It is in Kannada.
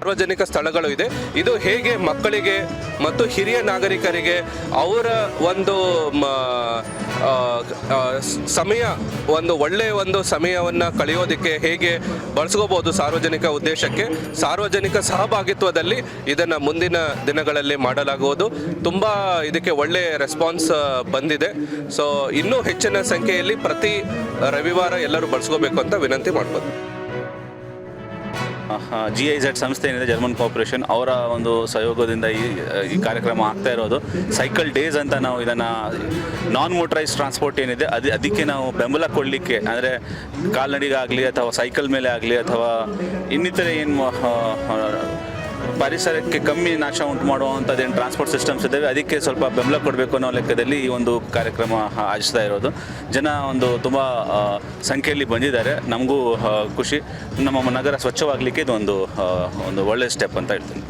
ಸಾರ್ವಜನಿಕ ಸ್ಥಳಗಳು ಇದೆ. ಇದು ಹೇಗೆ ಮಕ್ಕಳಿಗೆ ಮತ್ತು ಹಿರಿಯ ನಾಗರಿಕರಿಗೆ ಅವರ ಒಂದು ಸಮಯ, ಒಂದು ಒಳ್ಳೆಯ ಒಂದು ಸಮಯವನ್ನು ಕಳೆಯೋದಕ್ಕೆ ಹೇಗೆ ಬಳಸ್ಕೋಬಹುದು ಸಾರ್ವಜನಿಕ ಉದ್ದೇಶಕ್ಕೆ, ಸಾರ್ವಜನಿಕ ಸಹಭಾಗಿತ್ವದಲ್ಲಿ ಇದನ್ನು ಮುಂದಿನ ದಿನಗಳಲ್ಲಿ ಮಾಡಲಾಗುವುದು. ತುಂಬ ಇದಕ್ಕೆ ಒಳ್ಳೆಯ ರೆಸ್ಪಾನ್ಸ್ ಬಂದಿದೆ. ಸೊ ಇನ್ನೂ ಹೆಚ್ಚಿನ ಸಂಖ್ಯೆಯಲ್ಲಿ ಪ್ರತಿ ರವಿವಾರ ಎಲ್ಲರೂ ಬಳಸ್ಕೋಬೇಕು ಅಂತ ವಿನಂತಿ ಮಾಡ್ಬೋದು. GIZ ಸಂಸ್ಥೆ ಏನಿದೆ, ಜರ್ಮನ್ ಕಾರ್ಪೊರೇಷನ್, ಅವರ ಒಂದು ಸಹಯೋಗದಿಂದ ಈ ಕಾರ್ಯಕ್ರಮ ಆಗ್ತಾ ಇರೋದು. ಸೈಕಲ್ ಡೇಸ್ ಅಂತ ನಾವು ಇದನ್ನು ನಾನ್ ಮೋಟರೈಸ್ ಟ್ರಾನ್ಸ್ಪೋರ್ಟ್ ಏನಿದೆ ಅದಕ್ಕೆ ನಾವು ಬೆಂಬಲ ಕೊಡಲಿಕ್ಕೆ, ಅಂದರೆ ಕಾಲ್ನಡಿಗಾಗಲಿ ಅಥವಾ ಸೈಕಲ್ ಮೇಲೆ ಆಗಲಿ ಅಥವಾ ಇನ್ನಿತರೆ ಏನು ಪರಿಸರಕ್ಕೆ ಕಮ್ಮಿ ನಾಶ ಉಂಟು ಮಾಡುವಂಥದ್ದೇನು ಟ್ರಾನ್ಸ್ಪೋರ್ಟ್ ಸಿಸ್ಟಮ್ಸ್ ಇದ್ದಾವೆ ಅದಕ್ಕೆ ಸ್ವಲ್ಪ ಬೆಂಬಲ ಕೊಡಬೇಕು ಅನ್ನೋ ಲೆಕ್ಕದಲ್ಲಿ ಈ ಒಂದು ಕಾರ್ಯಕ್ರಮ ಆಯೋಜಿಸ್ತಾ ಇರೋದು. ಜನ ಒಂದು ತುಂಬ ಸಂಖ್ಯೆಯಲ್ಲಿ ಬಂದಿದ್ದಾರೆ. ನಮಗೂ ಖುಷಿ. ನಮ್ಮ ನಗರ ಸ್ವಚ್ಛವಾಗಲಿಕ್ಕೆ ಇದು ಒಂದು ಒಳ್ಳೆಯ ಸ್ಟೆಪ್ ಅಂತ ಹೇಳ್ತೀನಿ.